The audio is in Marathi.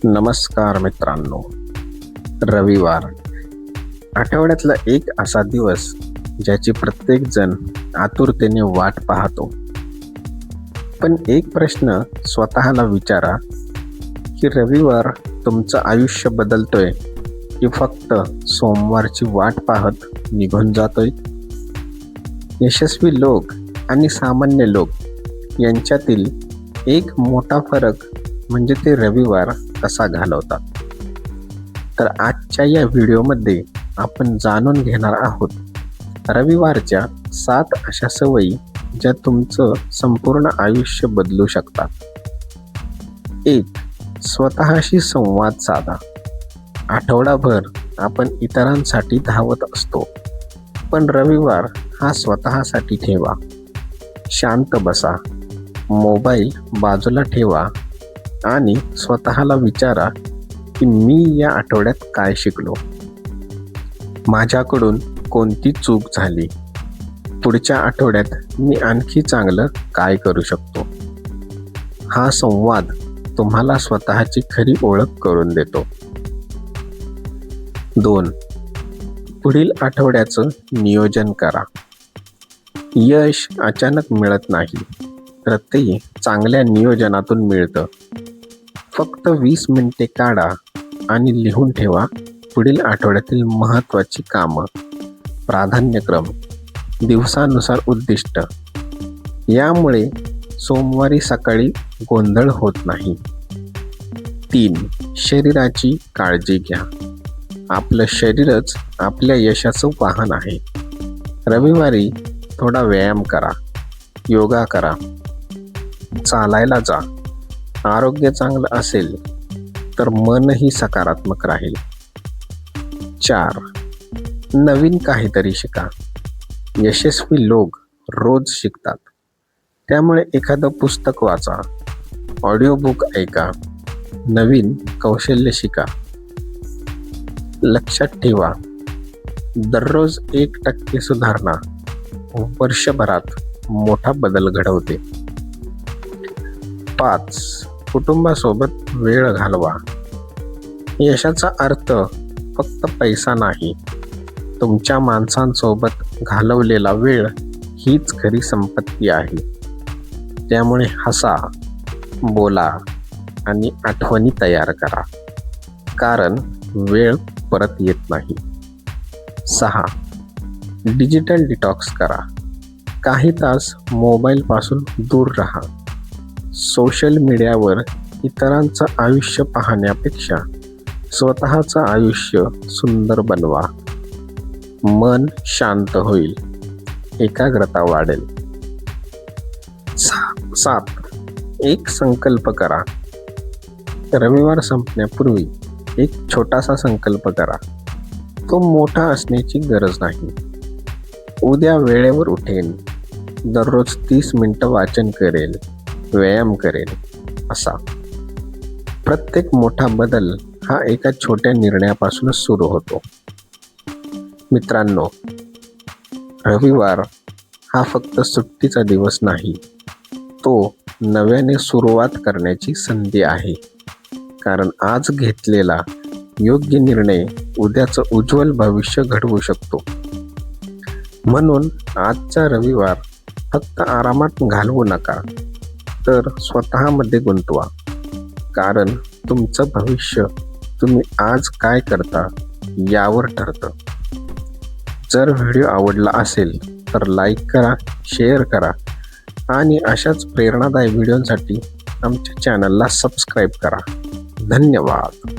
नमस्कार मित्रांनो. रविवार आठवड्यातला एक असा दिवस ज्याची प्रत्येक जण आतुरतेने वाट पाहतो. पण एक प्रश्न स्वतःला विचारा की रविवार तुमचं आयुष्य बदलतोय की फक्त सोमवारची वाट पाहत निघून जातोय? यशस्वी लोक आणि सामान्य लोक यांच्यातील एक मोठा फरक म्हणजे ते रविवार कसा घालवतात. तर आजच्या या व्हिडिओमध्ये आपण जाणून घेणार आहोत रविवारच्या 7 अशा सवयी ज्या तुमचं संपूर्ण आयुष्य बदलू शकतात. 1. स्वतःशी संवाद साधा. आठवडाभर आपण इतरांसाठी धावत असतो, पण रविवार हा स्वतःसाठी ठेवा. शांत बसा, मोबाईल बाजूला ठेवा आणि स्वतःला विचारा की मी या आठवड्यात काय शिकलो, माझ्याकडून कोणती चूक झाली, पुढच्या आठवड्यात मी आणखी चांगलं काय करू शकतो. हा संवाद तुम्हाला स्वतःची खरी ओळख करून देतो. 2. पुढील आठवड्याचं नियोजन करा. यश अचानक मिळत नाही, तर ते चांगल्या नियोजनातून मिळतं. फक्त 20 मिनिटे काढा आणि लिहून ठेवा पुढील आठवड्यातील महत्त्वाची कामं, प्राधान्यक्रम, दिवसानुसार उद्दिष्ट. यामुळे सोमवारी सकाळी गोंधळ होत नाही. 3. शरीराची काळजी घ्या. आपलं शरीरच आपल्या यशाचं वाहन आहे. रविवारी थोडा व्यायाम करा, योगा करा, चालायला जा. आरोग्य चांगलं असेल तर मनही सकारात्मक राहील. 4. नवीन काहीतरी शिका. यशस्वी लोक रोज शिकतात, त्यामुळे एखादं पुस्तक वाचा, ऑडिओ बुक ऐका, नवीन कौशल्य शिका. लक्षात ठेवा, दररोज 1% सुधारणा वर्षभरात मोठा बदल घडवते. 5. कुटुंबासोबत वेळ घालवा. यशाचा अर्थ फक्त पैसा नाही, तुमच्या माणसांसोबत घालवलेला वेळ हीच खरी संपत्ती आहे. त्यामुळे हसा, बोला आणि आठवणी तयार करा, कारण वेळ परत येत नाही. 6. डिजिटल डिटॉक्स करा. काही तास मोबाईलपासून दूर राहा. सोशल मीडियावर इतरांचं आयुष्य पाहण्यापेक्षा स्वतःचं आयुष्य सुंदर बनवा. मन शांत होईल, एकाग्रता वाढेल. 7. एक संकल्प करा. रविवार संपण्यापूर्वी एक छोटासा संकल्प करा. तो मोठा असण्याची गरज नाही. उद्या वेळेवर उठेन, दररोज 30 मिनिटं वाचन करेल, व्यायाम करेल, असा. प्रत्येक मोठा बदल हा एका छोट्या निर्णयापासूनच सुरू होतो. मित्रांनो, रविवार हा फक्त सुट्टीचा दिवस नाही, तो नव्याने सुरुवात करण्याची संधी आहे. कारण आज घेतलेला योग्य निर्णय उद्याचं उज्ज्वल भविष्य घडवू शकतो. म्हणून आजचा रविवार फक्त आरामात घालवू नका, तर स्वतःमध्ये गुंतवा. कारण तुमचं भविष्य तुम्ही आज काय करता यावर ठरतं. जर व्हिडिओ आवडला असेल तर लाईक करा, शेअर करा आणि अशाच प्रेरणादायी व्हिडिओंसाठी आमच्या चॅनलला सबस्क्राईब करा. धन्यवाद.